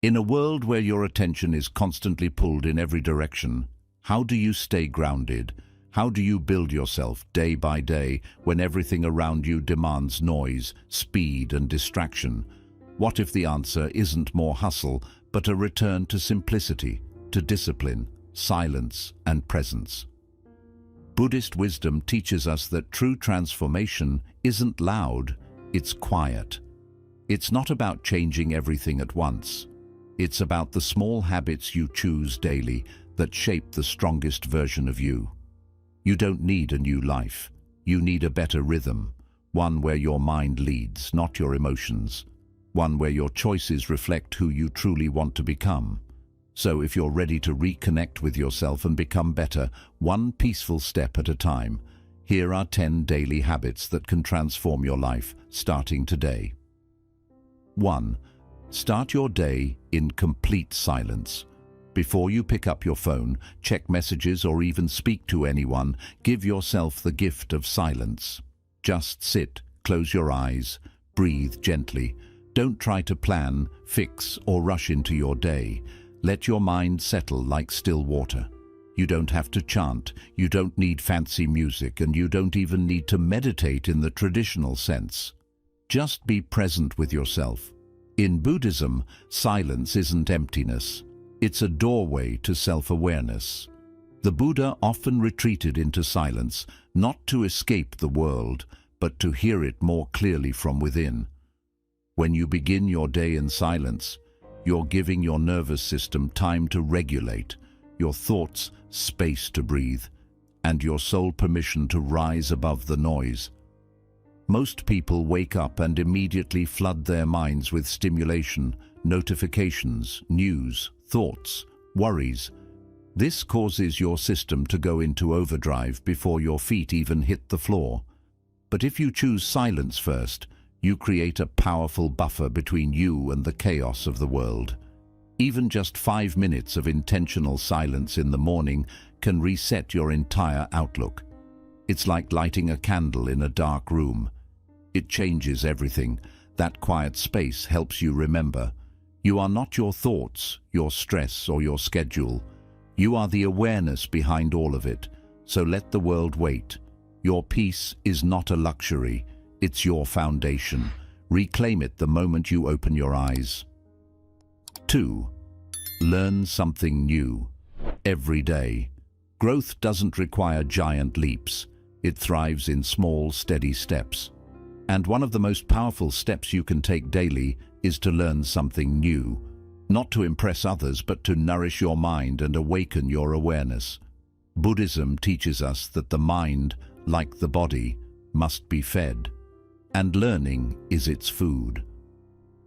In a world where your attention is constantly pulled in every direction, how do you stay grounded? How do you build yourself day by day when everything around you demands noise, speed, and distraction? What if the answer isn't more hustle, but a return to simplicity, to discipline, silence, and presence? Buddhist wisdom teaches us that true transformation isn't loud, it's quiet. It's not about changing everything at once. It's about the small habits you choose daily that shape the strongest version of you. You don't need a new life. You need a better rhythm, one where your mind leads, not your emotions, one where your choices reflect who you truly want to become. So if you're ready to reconnect with yourself and become better, one peaceful step at a time, here are 10 daily habits that can transform your life, starting today. 1. Start your day in complete silence. Before you pick up your phone, check messages, or even speak to anyone, give yourself the gift of silence. Just sit, close your eyes, breathe gently. Don't try to plan, fix, or rush into your day. Let your mind settle like still water. You don't have to chant, you don't need fancy music, and you don't even need to meditate in the traditional sense. Just be present with yourself. In Buddhism, silence isn't emptiness. It's a doorway to self-awareness. The Buddha often retreated into silence, not to escape the world, but to hear it more clearly from within. When you begin your day in silence, you're giving your nervous system time to regulate, your thoughts space to breathe, and your soul permission to rise above the noise. Most people wake up and immediately flood their minds with stimulation, notifications, news, thoughts, worries. This causes your system to go into overdrive before your feet even hit the floor. But if you choose silence first, you create a powerful buffer between you and the chaos of the world. Even just 5 minutes of intentional silence in the morning can reset your entire outlook. It's like lighting a candle in a dark room. It changes everything. That quiet space helps you remember. You are not your thoughts, your stress, or your schedule. You are the awareness behind all of it. So let the world wait. Your peace is not a luxury. It's your foundation. Reclaim it the moment you open your eyes. 2. Learn something new. Every day. Growth doesn't require giant leaps. It thrives in small, steady steps. And one of the most powerful steps you can take daily is to learn something new. Not to impress others, but to nourish your mind and awaken your awareness. Buddhism teaches us that the mind, like the body, must be fed. And learning is its food.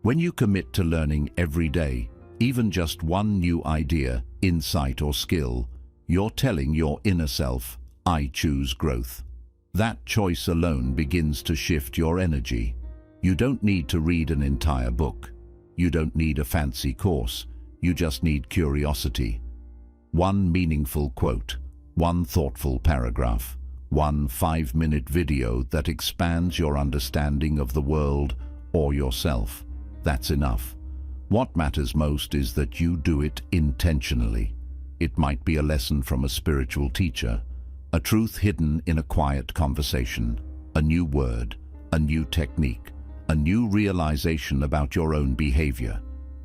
When you commit to learning every day, even just one new idea, insight, or skill, you're telling your inner self, I choose growth. That choice alone begins to shift your energy. You don't need to read an entire book. You don't need a fancy course. You just need curiosity. One meaningful quote, one thoughtful paragraph, one 5-minute video that expands your understanding of the world or yourself. That's enough. What matters most is that you do it intentionally. It might be a lesson from a spiritual teacher, a truth hidden in a quiet conversation, a new word, a new technique, a new realization about your own behavior.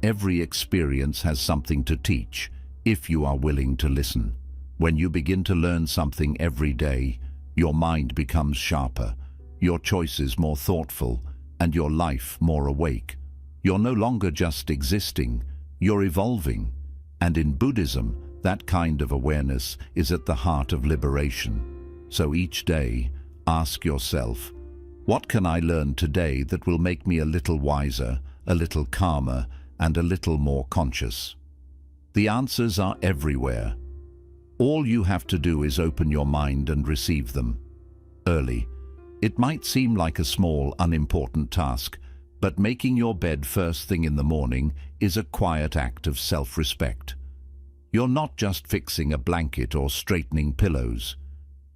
Every experience has something to teach, if you are willing to listen. When you begin to learn something every day, your mind becomes sharper, your choices more thoughtful, and your life more awake. You're no longer just existing, you're evolving. And in Buddhism, that kind of awareness is at the heart of liberation. So each day, ask yourself, what can I learn today that will make me a little wiser, a little calmer, and a little more conscious? The answers are everywhere. All you have to do is open your mind and receive them. Early. It might seem like a small, unimportant task, but making your bed first thing in the morning is a quiet act of self-respect. You're not just fixing a blanket or straightening pillows.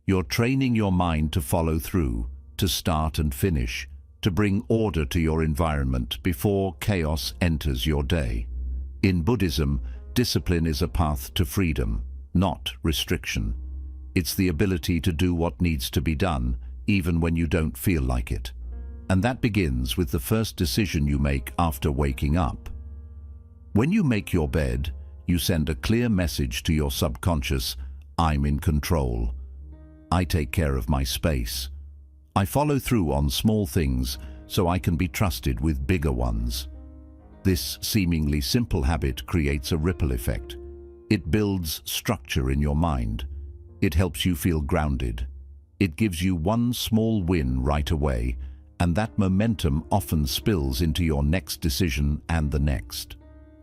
You're training your mind to follow through, to start and finish, to bring order to your environment before chaos enters your day. In Buddhism, discipline is a path to freedom, not restriction. It's the ability to do what needs to be done, even when you don't feel like it. And that begins with the first decision you make after waking up. When you make your bed, you send a clear message to your subconscious: I'm in control. I take care of my space. I follow through on small things so I can be trusted with bigger ones. This seemingly simple habit creates a ripple effect. It builds structure in your mind. It helps you feel grounded. It gives you one small win right away, and that momentum often spills into your next decision and the next.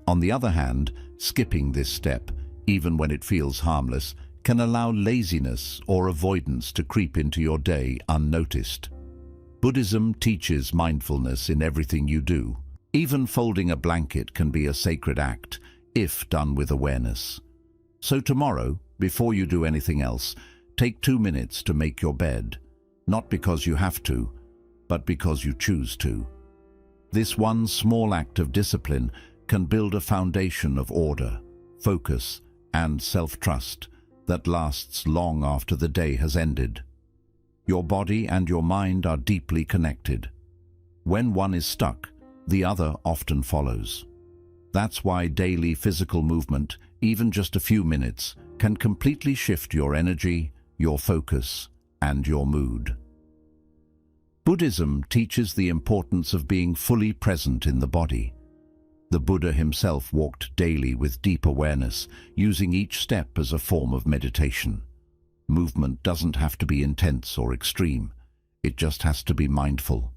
On the other hand, skipping this step, even when it feels harmless, can allow laziness or avoidance to creep into your day unnoticed. Buddhism teaches mindfulness in everything you do. Even folding a blanket can be a sacred act, if done with awareness. So tomorrow, before you do anything else, take 2 minutes to make your bed, not because you have to, but because you choose to. This one small act of discipline can build a foundation of order, focus, and self-trust that lasts long after the day has ended. Your body and your mind are deeply connected. When one is stuck, the other often follows. That's why daily physical movement, even just a few minutes, can completely shift your energy, your focus, and your mood. Buddhism teaches the importance of being fully present in the body. The Buddha himself walked daily with deep awareness, using each step as a form of meditation. Movement doesn't have to be intense or extreme. It just has to be mindful.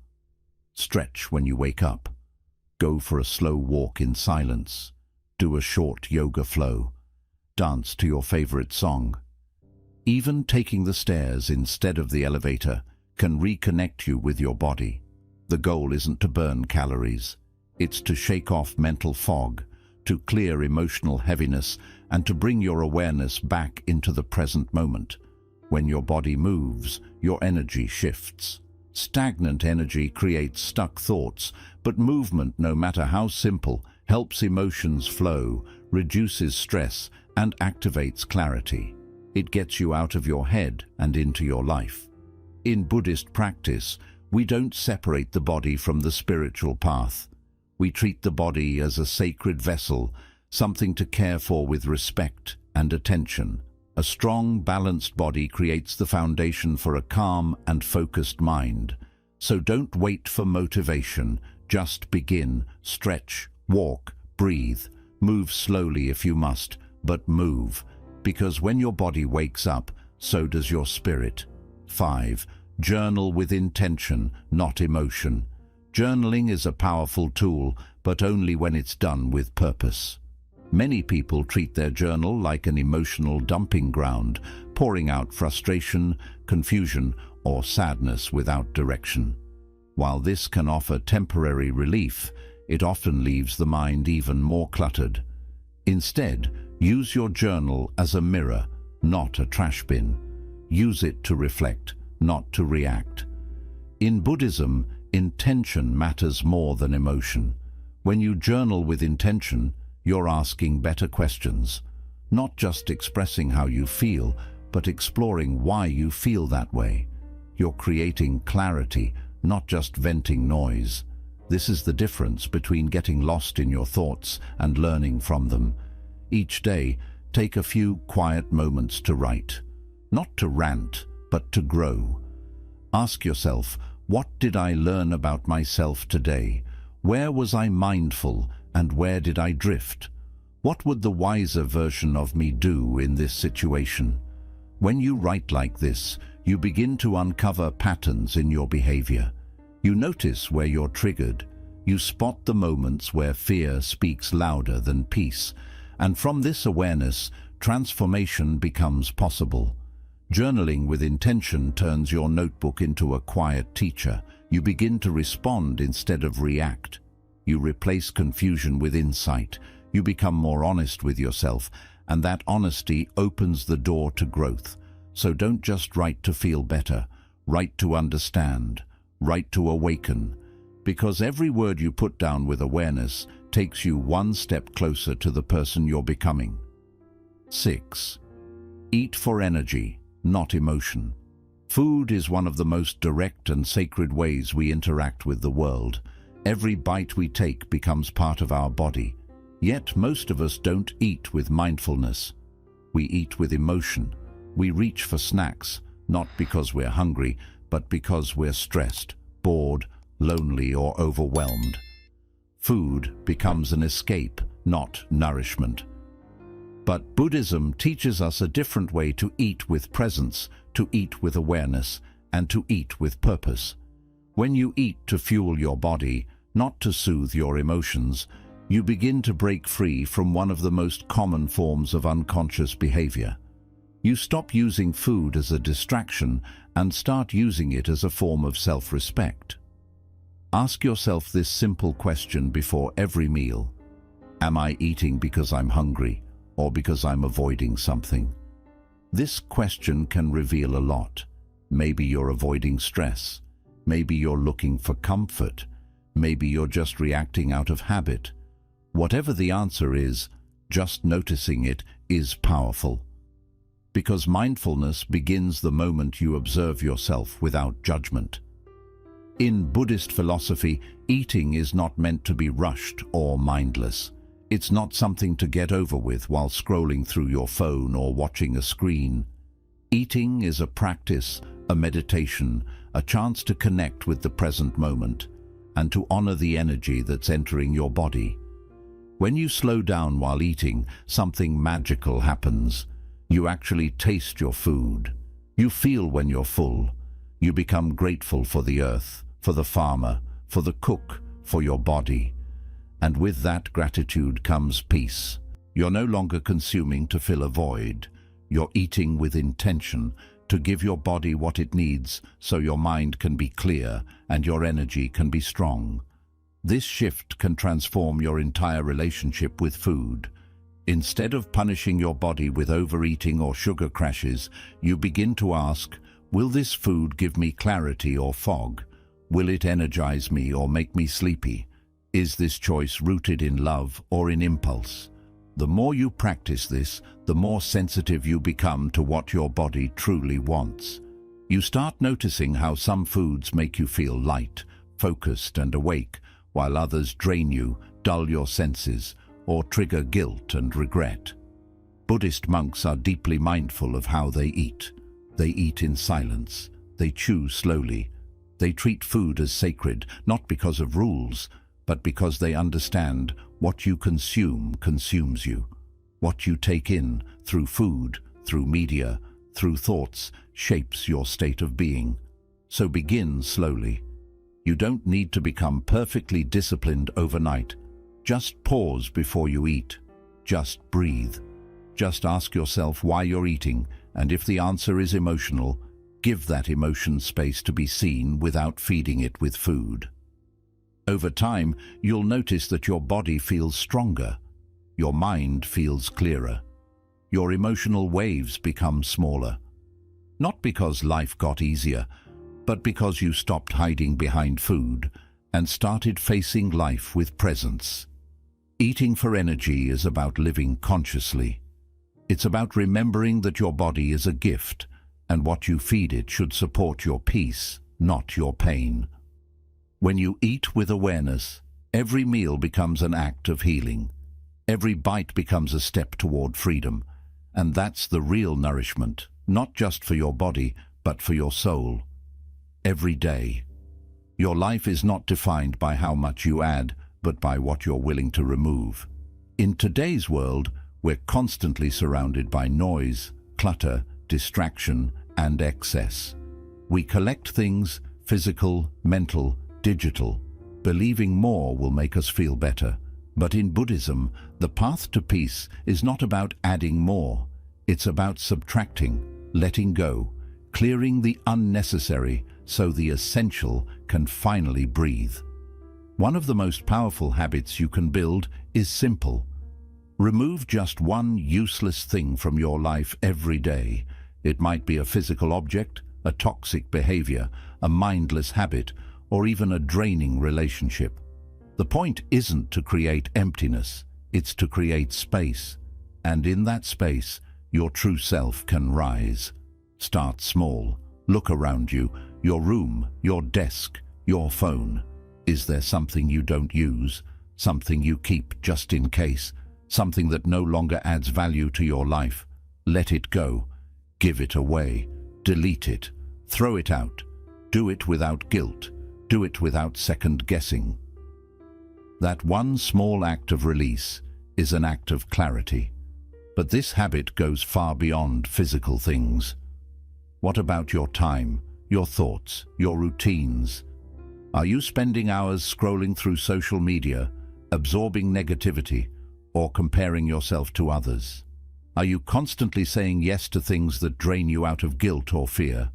Stretch when you wake up. Go for a slow walk in silence. Do a short yoga flow. Dance to your favorite song. Even taking the stairs instead of the elevator can reconnect you with your body. The goal isn't to burn calories. It's to shake off mental fog, to clear emotional heaviness, and to bring your awareness back into the present moment. When your body moves, your energy shifts. Stagnant energy creates stuck thoughts, but movement, no matter how simple, helps emotions flow, reduces stress, and activates clarity. It gets you out of your head and into your life. In Buddhist practice, we don't separate the body from the spiritual path. We treat the body as a sacred vessel, something to care for with respect and attention. A strong, balanced body creates the foundation for a calm and focused mind. So don't wait for motivation. Just begin, stretch, walk, breathe. Move slowly if you must, but move. Because when your body wakes up, so does your spirit. 5. Journal with intention, not emotion. Journaling is a powerful tool, but only when it's done with purpose. Many people treat their journal like an emotional dumping ground, pouring out frustration, confusion, or sadness without direction. While this can offer temporary relief, it often leaves the mind even more cluttered. Instead, use your journal as a mirror, not a trash bin. Use it to reflect, not to react. In Buddhism, intention matters more than emotion. When you journal with intention, you're asking better questions, not just expressing how you feel, but exploring why you feel that way. You're creating clarity, not just venting noise. This is the difference between getting lost in your thoughts and learning from them. Each day, take a few quiet moments to write. Not to rant, but to grow. Ask yourself, what did I learn about myself today? Where was I mindful and where did I drift? What would the wiser version of me do in this situation? When you write like this, you begin to uncover patterns in your behavior. You notice where you're triggered. You spot the moments where fear speaks louder than peace. And from this awareness, transformation becomes possible. Journaling with intention turns your notebook into a quiet teacher. You begin to respond instead of react. You replace confusion with insight. You become more honest with yourself, and that honesty opens the door to growth. So don't just write to feel better. Write to understand. Write to awaken. Because every word you put down with awareness takes you one step closer to the person you're becoming. 6. Eat for energy, not emotion. Food is one of the most direct and sacred ways we interact with the world. Every bite we take becomes part of our body. Yet most of us don't eat with mindfulness. We eat with emotion. We reach for snacks, not because we're hungry, but because we're stressed, bored, lonely, or overwhelmed. Food becomes an escape, not nourishment. But Buddhism teaches us a different way to eat with presence, to eat with awareness, and to eat with purpose. When you eat to fuel your body, not to soothe your emotions, you begin to break free from one of the most common forms of unconscious behavior. You stop using food as a distraction and start using it as a form of self-respect. Ask yourself this simple question before every meal. Am I eating because I'm hungry or because I'm avoiding something? This question can reveal a lot. Maybe you're avoiding stress. Maybe you're looking for comfort. Maybe you're just reacting out of habit. Whatever the answer is, just noticing it is powerful. Because mindfulness begins the moment you observe yourself without judgment. In Buddhist philosophy, eating is not meant to be rushed or mindless. It's not something to get over with while scrolling through your phone or watching a screen. Eating is a practice, a meditation, a chance to connect with the present moment and to honor the energy that's entering your body. When you slow down while eating, something magical happens. You actually taste your food. You feel when you're full. You become grateful for the earth, for the farmer, for the cook, for your body. And with that gratitude comes peace. You're no longer consuming to fill a void. You're eating with intention, to give your body what it needs so your mind can be clear and your energy can be strong. This shift can transform your entire relationship with food. Instead of punishing your body with overeating or sugar crashes, you begin to ask, will this food give me clarity or fog? Will it energize me or make me sleepy? Is this choice rooted in love or in impulse? The more you practice this, the more sensitive you become to what your body truly wants. You start noticing how some foods make you feel light, focused and awake, while others drain you, dull your senses, or trigger guilt and regret. Buddhist monks are deeply mindful of how they eat. They eat in silence. They chew slowly. They treat food as sacred, not because of rules, but because they understand what you consume consumes you. What you take in, through food, through media, through thoughts, shapes your state of being. So begin slowly. You don't need to become perfectly disciplined overnight. Just pause before you eat. Just breathe. Just ask yourself why you're eating, and if the answer is emotional, give that emotion space to be seen without feeding it with food. Over time, you'll notice that your body feels stronger. Your mind feels clearer. Your emotional waves become smaller. Not because life got easier, but because you stopped hiding behind food and started facing life with presence. Eating for energy is about living consciously. It's about remembering that your body is a gift, and what you feed it should support your peace, not your pain. When you eat with awareness, every meal becomes an act of healing. Every bite becomes a step toward freedom. And that's the real nourishment, not just for your body, but for your soul. Every day. Your life is not defined by how much you add, but by what you're willing to remove. In today's world, we're constantly surrounded by noise, clutter, distraction, and excess. We collect things, physical, mental, digital, believing more will make us feel better. But in Buddhism, the path to peace is not about adding more. It's about subtracting, letting go, clearing the unnecessary so the essential can finally breathe. One of the most powerful habits you can build is simple. Remove just one useless thing from your life every day. It might be a physical object, a toxic behavior, a mindless habit, or even a draining relationship. The point isn't to create emptiness, it's to create space. And in that space, your true self can rise. Start small. Look around you, your room, your desk, your phone. Is there something you don't use? Something you keep just in case? Something that no longer adds value to your life? Let it go. Give it away. Delete it. Throw it out. Do it without guilt. Do it without second guessing. That one small act of release is an act of clarity. But this habit goes far beyond physical things. What about your time, your thoughts, your routines? Are you spending hours scrolling through social media, absorbing negativity, or comparing yourself to others? Are you constantly saying yes to things that drain you out of guilt or fear?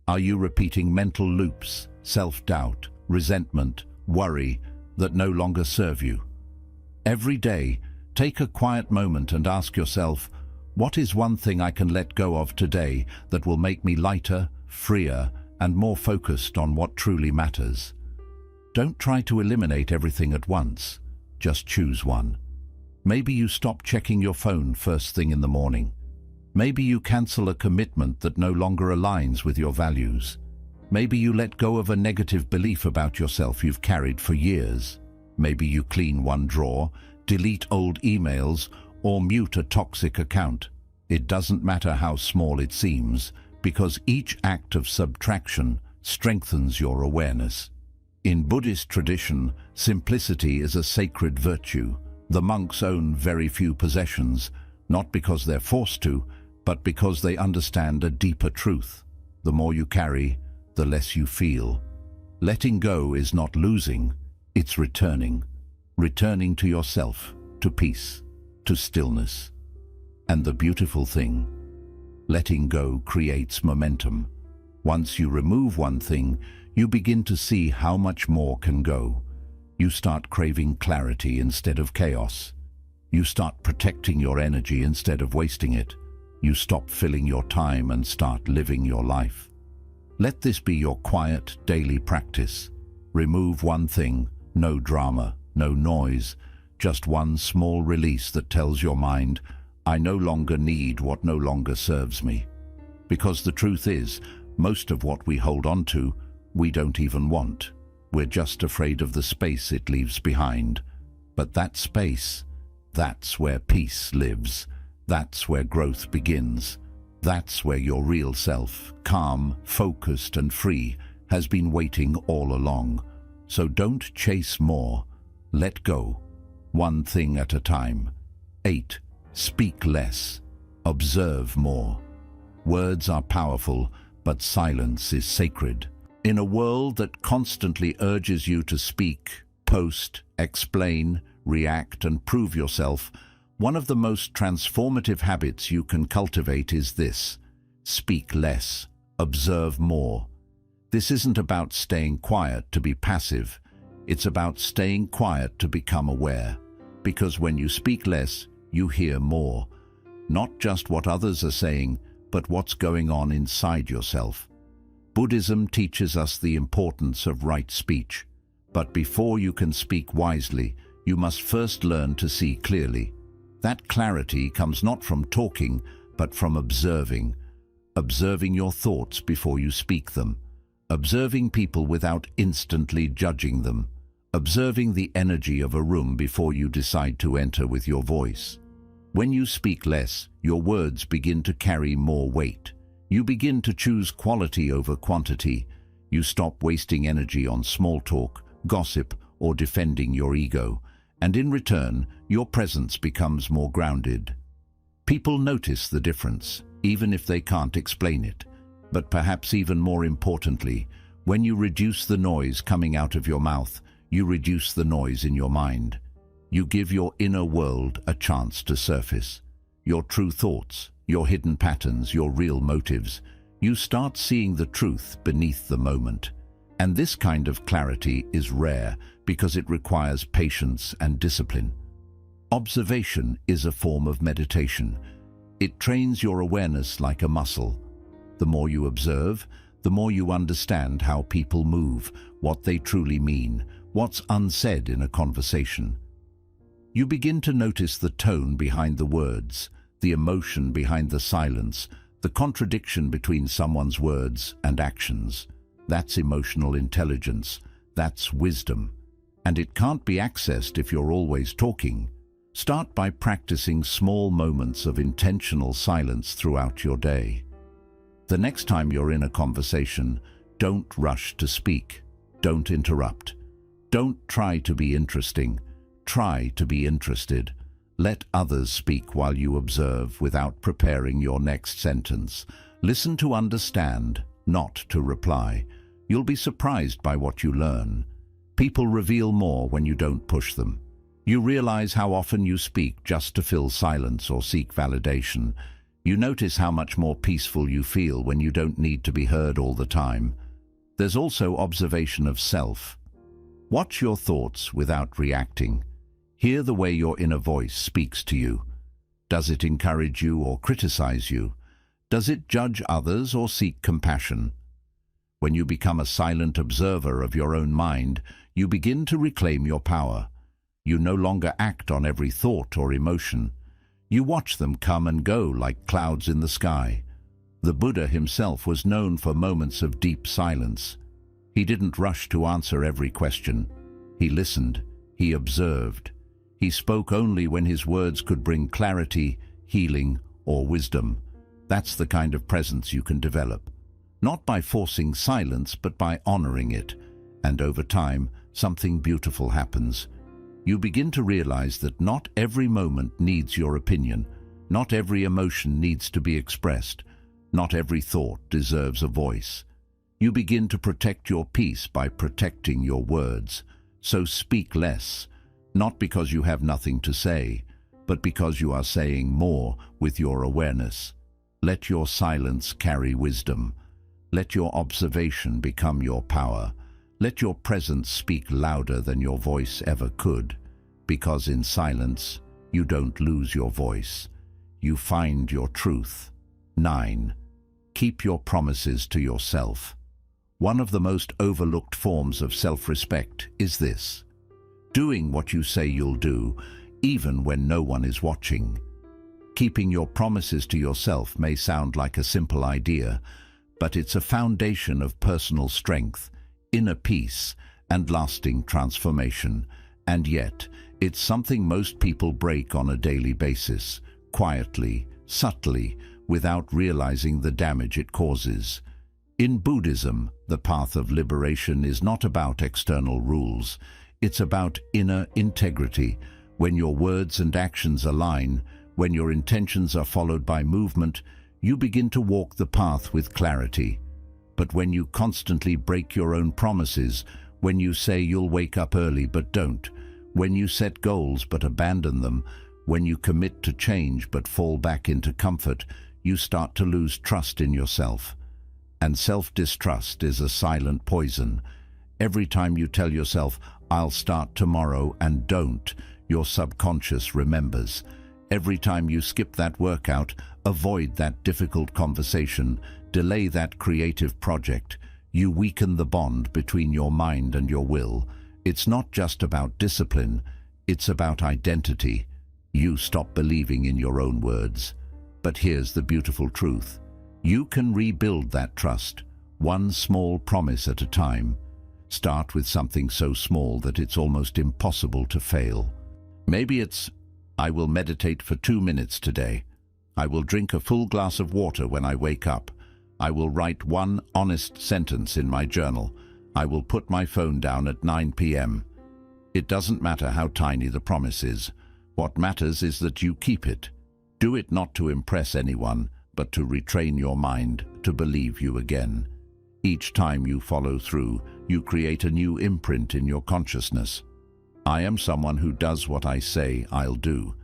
Are you repeating mental loops, self-doubt, resentment, worry that no longer serve you? Every day, take a quiet moment and ask yourself, what is one thing I can let go of today that will make me lighter, freer, and more focused on what truly matters? Don't try to eliminate everything at once. Just choose one. Maybe you stop checking your phone first thing in the morning. Maybe you cancel a commitment that no longer aligns with your values. Maybe you let go of a negative belief about yourself you've carried for years. Maybe you clean one drawer, delete old emails, or mute a toxic account. It doesn't matter how small it seems, because each act of subtraction strengthens your awareness. In Buddhist tradition, simplicity is a sacred virtue. The monks own very few possessions, not because they're forced to, but because they understand a deeper truth. The more you carry, the less you feel. Letting go is not losing, it's returning. Returning to yourself, to peace, to stillness. And the beautiful thing, letting go creates momentum. Once you remove one thing, you begin to see how much more can go. You start craving clarity instead of chaos. You start protecting your energy instead of wasting it. You stop filling your time and start living your life. Let this be your quiet, daily practice. Remove one thing, no drama, no noise, just one small release that tells your mind, I no longer need what no longer serves me. Because the truth is, most of what we hold on to, we don't even want. We're just afraid of the space it leaves behind. But that space, that's where peace lives. That's where growth begins. That's where your real self, calm, focused and free, has been waiting all along. So don't chase more. Let go. One thing at a time. 8. Speak less. Observe more. Words are powerful, but silence is sacred. In a world that constantly urges you to speak, post, explain, react, and prove yourself, one of the most transformative habits you can cultivate is this: speak less, observe more. This isn't about staying quiet to be passive. It's about staying quiet to become aware. Because when you speak less, you hear more. Not just what others are saying, but what's going on inside yourself. Buddhism teaches us the importance of right speech. But before you can speak wisely, you must first learn to see clearly. That clarity comes not from talking, but from observing. Observing your thoughts before you speak them. Observing people without instantly judging them. Observing the energy of a room before you decide to enter with your voice. When you speak less, your words begin to carry more weight. You begin to choose quality over quantity. You stop wasting energy on small talk, gossip, or defending your ego. And in return, your presence becomes more grounded. People notice the difference, even if they can't explain it. But perhaps even more importantly, when you reduce the noise coming out of your mouth, you reduce the noise in your mind. You give your inner world a chance to surface. Your true thoughts, your hidden patterns, your real motives. You start seeing the truth beneath the moment. And this kind of clarity is rare because it requires patience and discipline. Observation is a form of meditation. It trains your awareness like a muscle. The more you observe, the more you understand how people move, what they truly mean, what's unsaid in a conversation. You begin to notice the tone behind the words, the emotion behind the silence, the contradiction between someone's words and actions. That's emotional intelligence. That's wisdom. And it can't be accessed if you're always talking. Start by practicing small moments of intentional silence throughout your day. The next time you're in a conversation, don't rush to speak. Don't interrupt. Don't try to be interesting. Try to be interested. Let others speak while you observe without preparing your next sentence. Listen to understand, not to reply. You'll be surprised by what you learn. People reveal more when you don't push them. You realize how often you speak just to fill silence or seek validation. You notice how much more peaceful you feel when you don't need to be heard all the time. There's also observation of self. Watch your thoughts without reacting. Hear the way your inner voice speaks to you. Does it encourage you or criticize you? Does it judge others or seek compassion? When you become a silent observer of your own mind, you begin to reclaim your power. You no longer act on every thought or emotion. You watch them come and go like clouds in the sky. The Buddha himself was known for moments of deep silence. He didn't rush to answer every question. He listened. He observed. He spoke only when his words could bring clarity, healing, or wisdom. That's the kind of presence you can develop. Not by forcing silence, but by honoring it. And over time, something beautiful happens. You begin to realize that not every moment needs your opinion. Not every emotion needs to be expressed. Not every thought deserves a voice. You begin to protect your peace by protecting your words. So speak less, not because you have nothing to say, but because you are saying more with your awareness. Let your silence carry wisdom. Let your observation become your power. Let your presence speak louder than your voice ever could, because in silence, you don't lose your voice. You find your truth. 9. Keep your promises to yourself. One of the most overlooked forms of self-respect is this: doing what you say you'll do, even when no one is watching. Keeping your promises to yourself may sound like a simple idea, but it's a foundation of personal strength, inner peace, and lasting transformation. And yet, it's something most people break on a daily basis, quietly, subtly, without realizing the damage it causes. In Buddhism, the path of liberation is not about external rules. It's about inner integrity. When your words and actions align, when your intentions are followed by movement, you begin to walk the path with clarity. But when you constantly break your own promises, when you say you'll wake up early but don't, when you set goals but abandon them, when you commit to change but fall back into comfort, you start to lose trust in yourself. And self-distrust is a silent poison. Every time you tell yourself, "I'll start tomorrow," and don't, your subconscious remembers. Every time you skip that workout, avoid that difficult conversation, delay that creative project, you weaken the bond between your mind and your will. It's not just about discipline, it's about identity. You stop believing in your own words. But here's the beautiful truth. You can rebuild that trust, one small promise at a time. Start with something so small that it's almost impossible to fail. Maybe it's, "I will meditate for 2 minutes today. I will drink a full glass of water when I wake up. I will write one honest sentence in my journal. I will put my phone down at 9 p.m. It doesn't matter how tiny the promise is. What matters is that you keep it. Do it not to impress anyone, but to retrain your mind to believe you again. Each time you follow through, you create a new imprint in your consciousness. I am someone who does what I say I'll do.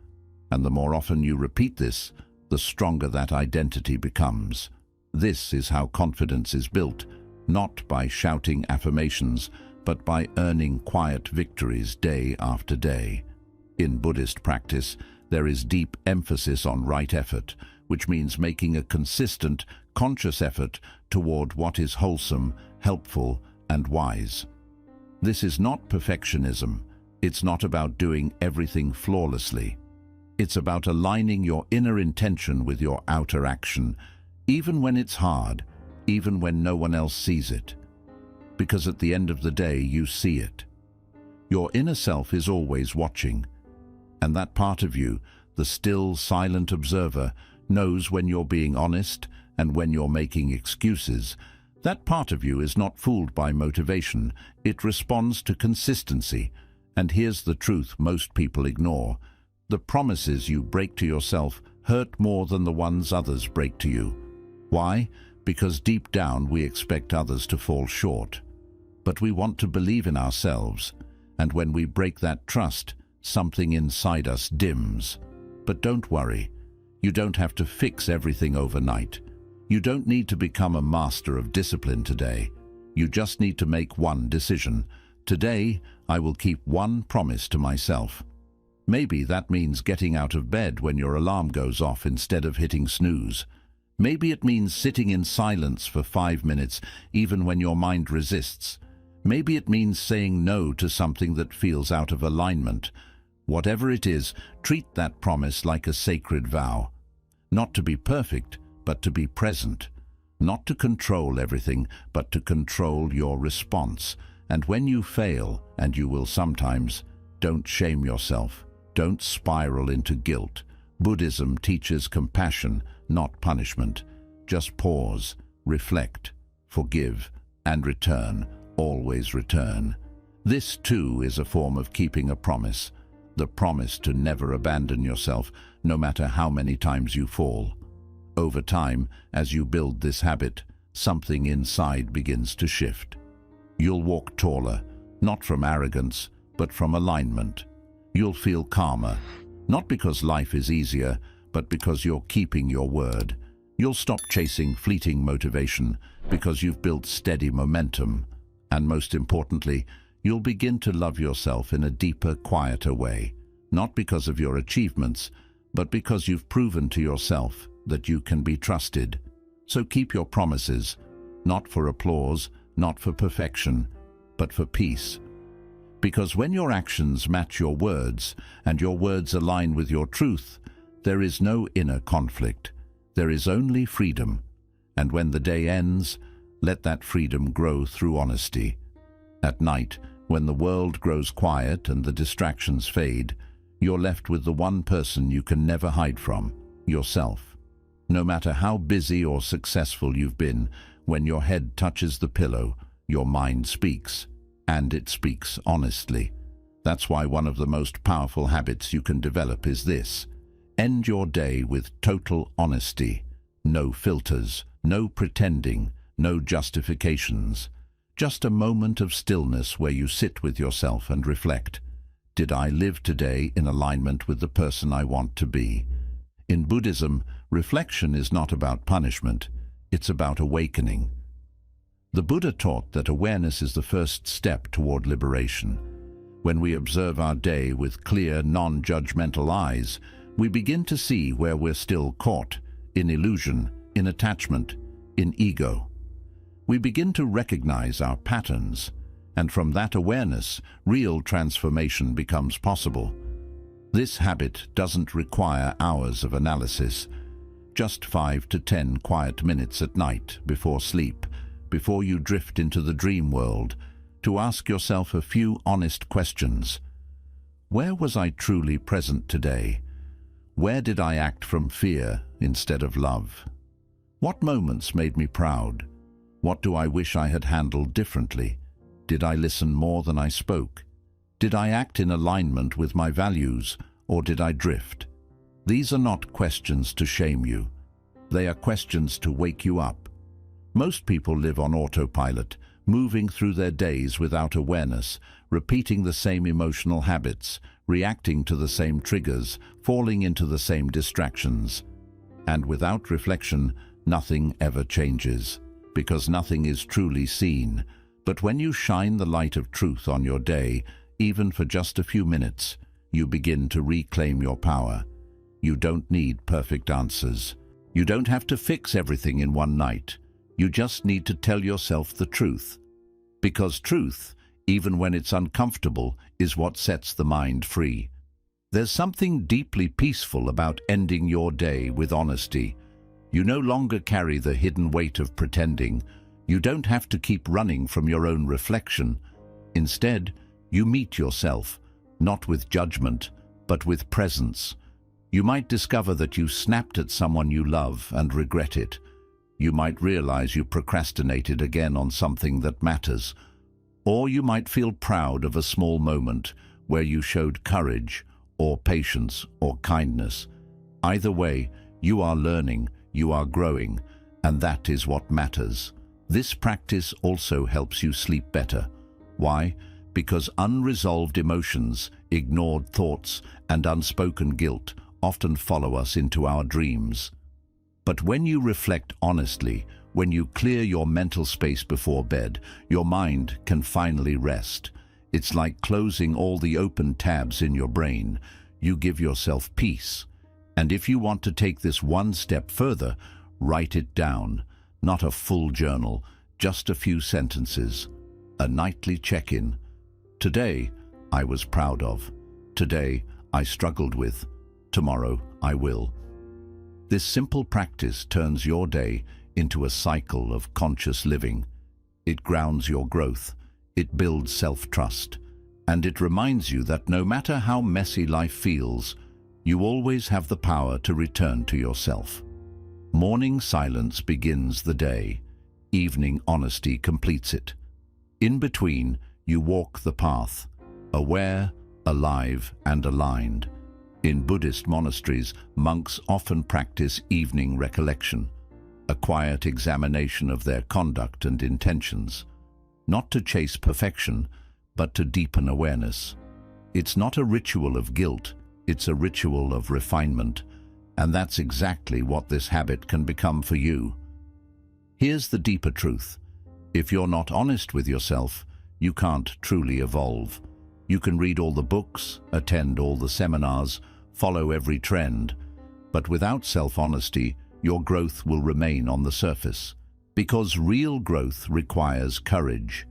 And the more often you repeat this, the stronger that identity becomes. This is how confidence is built, not by shouting affirmations, but by earning quiet victories day after day. In Buddhist practice, there is deep emphasis on right effort, which means making a consistent, conscious effort toward what is wholesome, helpful, and wise. This is not perfectionism. It's not about doing everything flawlessly. It's about aligning your inner intention with your outer action, even when it's hard, even when no one else sees it. Because at the end of the day, you see it. Your inner self is always watching, and that part of you, the still, silent observer, knows when you're being honest and when you're making excuses. That part of you is not fooled by motivation. It responds to consistency. And here's the truth most people ignore. The promises you break to yourself hurt more than the ones others break to you. Why? Because deep down we expect others to fall short. But we want to believe in ourselves, and when we break that trust, something inside us dims. But don't worry. You don't have to fix everything overnight. You don't need to become a master of discipline today. You just need to make one decision. Today, I will keep one promise to myself. Maybe that means getting out of bed when your alarm goes off instead of hitting snooze. Maybe it means sitting in silence for 5 minutes, even when your mind resists. Maybe it means saying no to something that feels out of alignment. Whatever it is, treat that promise like a sacred vow. Not to be perfect, but to be present. Not to control everything, but to control your response. And when you fail, and you will sometimes, don't shame yourself. Don't spiral into guilt. Buddhism teaches compassion, not punishment. Just pause, reflect, forgive, and return. Always return. This, too, is a form of keeping a promise. The promise to never abandon yourself, no matter how many times you fall. Over time, as you build this habit, something inside begins to shift. You'll walk taller, not from arrogance, but from alignment. You'll feel calmer, not because life is easier, but because you're keeping your word. You'll stop chasing fleeting motivation because you've built steady momentum. And most importantly, you'll begin to love yourself in a deeper, quieter way, not because of your achievements, but because you've proven to yourself that you can be trusted. So keep your promises, not for applause, not for perfection, but for peace. Because when your actions match your words, and your words align with your truth, there is no inner conflict. There is only freedom. And when the day ends, let that freedom grow through honesty. At night, when the world grows quiet and the distractions fade, you're left with the one person you can never hide from, yourself. No matter how busy or successful you've been, when your head touches the pillow, your mind speaks, and it speaks honestly. That's why one of the most powerful habits you can develop is this. End your day with total honesty. No filters, no pretending, no justifications. Just a moment of stillness where you sit with yourself and reflect. Did I live today in alignment with the person I want to be? In Buddhism, reflection is not about punishment. It's about awakening. The Buddha taught that awareness is the first step toward liberation. When we observe our day with clear, non-judgmental eyes, we begin to see where we're still caught, in illusion, in attachment, in ego. We begin to recognize our patterns, and from that awareness, real transformation becomes possible. This habit doesn't require hours of analysis, just 5 to 10 quiet minutes at night before sleep, before you drift into the dream world, to ask yourself a few honest questions. Where was I truly present today? Where did I act from fear instead of love? What moments made me proud? What do I wish I had handled differently? Did I listen more than I spoke? Did I act in alignment with my values, or did I drift? These are not questions to shame you. They are questions to wake you up. Most people live on autopilot, moving through their days without awareness, repeating the same emotional habits, reacting to the same triggers, falling into the same distractions. And without reflection, nothing ever changes, because nothing is truly seen. But when you shine the light of truth on your day, even for just a few minutes, you begin to reclaim your power. You don't need perfect answers. You don't have to fix everything in one night. You just need to tell yourself the truth. Because truth, even when it's uncomfortable, is what sets the mind free. There's something deeply peaceful about ending your day with honesty. You no longer carry the hidden weight of pretending. You don't have to keep running from your own reflection. Instead, you meet yourself, not with judgment, but with presence. You might discover that you snapped at someone you love and regret it. You might realize you procrastinated again on something that matters. Or you might feel proud of a small moment where you showed courage, or patience, or kindness. Either way, you are learning, you are growing, and that is what matters. This practice also helps you sleep better. Why? Because unresolved emotions, ignored thoughts, and unspoken guilt often follow us into our dreams. But when you reflect honestly, when you clear your mental space before bed, your mind can finally rest. It's like closing all the open tabs in your brain. You give yourself peace. And if you want to take this one step further, write it down. Not a full journal, just a few sentences. A nightly check-in. Today, I was proud of. Today, I struggled with. Tomorrow, I will. This simple practice turns your day into a cycle of conscious living. It grounds your growth. It builds self-trust. And it reminds you that no matter how messy life feels, you always have the power to return to yourself. Morning silence begins the day. Evening honesty completes it. In between, you walk the path, aware, alive, and aligned. In Buddhist monasteries, monks often practice evening recollection, a quiet examination of their conduct and intentions, not to chase perfection, but to deepen awareness. It's not a ritual of guilt, it's a ritual of refinement, and that's exactly what this habit can become for you. Here's the deeper truth. If you're not honest with yourself, you can't truly evolve. You can read all the books, attend all the seminars, follow every trend, but without self-honesty, your growth will remain on the surface. Because real growth requires courage.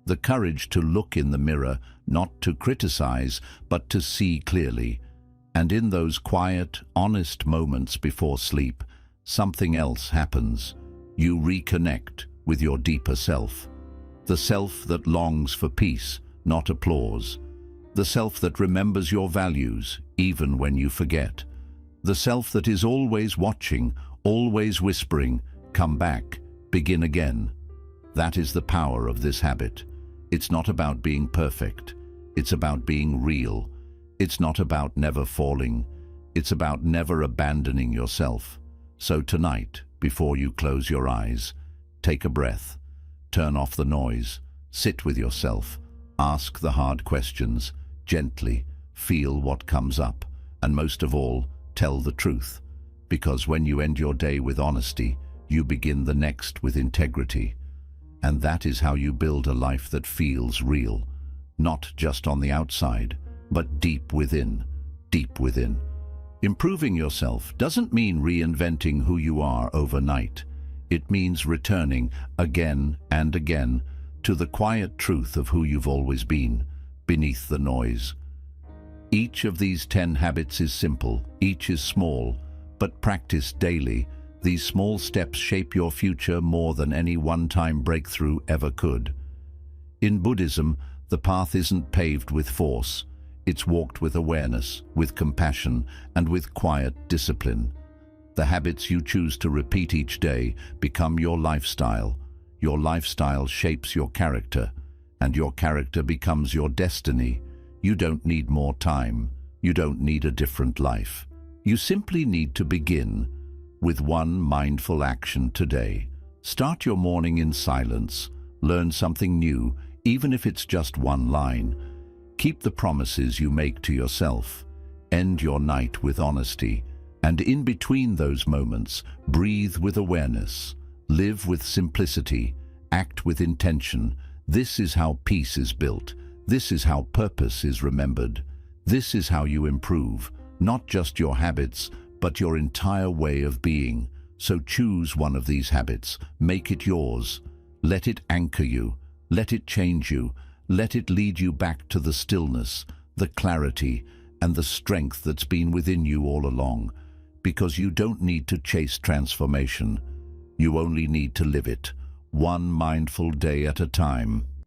The courage to look in the mirror, not to criticize, but to see clearly. And in those quiet, honest moments before sleep, something else happens. You reconnect with your deeper self. The self that longs for peace, not applause. The self that remembers your values, even when you forget. The self that is always watching, always whispering, come back, begin again. That is the power of this habit. It's not about being perfect. It's about being real. It's not about never falling. It's about never abandoning yourself. So tonight, before you close your eyes, take a breath. Turn off the noise. Sit with yourself. Ask the hard questions. Gently. Feel what comes up. And most of all, tell the truth. Because when you end your day with honesty, you begin the next with integrity. And that is how you build a life that feels real. Not just on the outside, but deep within. Deep within. Improving yourself doesn't mean reinventing who you are overnight. It means returning again and again to the quiet truth of who you've always been, beneath the noise. Each of these 10 habits is simple, each is small, but practiced daily. These small steps shape your future more than any one-time breakthrough ever could. In Buddhism, the path isn't paved with force. It's walked with awareness, with compassion, and with quiet discipline. The habits you choose to repeat each day become your lifestyle. Your lifestyle shapes your character, and your character becomes your destiny. You don't need more time. You don't need a different life. You simply need to begin with one mindful action today. Start your morning in silence. Learn something new, even if it's just one line. Keep the promises you make to yourself. End your night with honesty. And in between those moments, breathe with awareness. Live with simplicity. Act with intention. This is how peace is built. This is how purpose is remembered. This is how you improve, not just your habits, but your entire way of being. So choose one of these habits, make it yours. Let it anchor you, let it change you, let it lead you back to the stillness, the clarity, and the strength that's been within you all along. Because you don't need to chase transformation. You only need to live it, one mindful day at a time.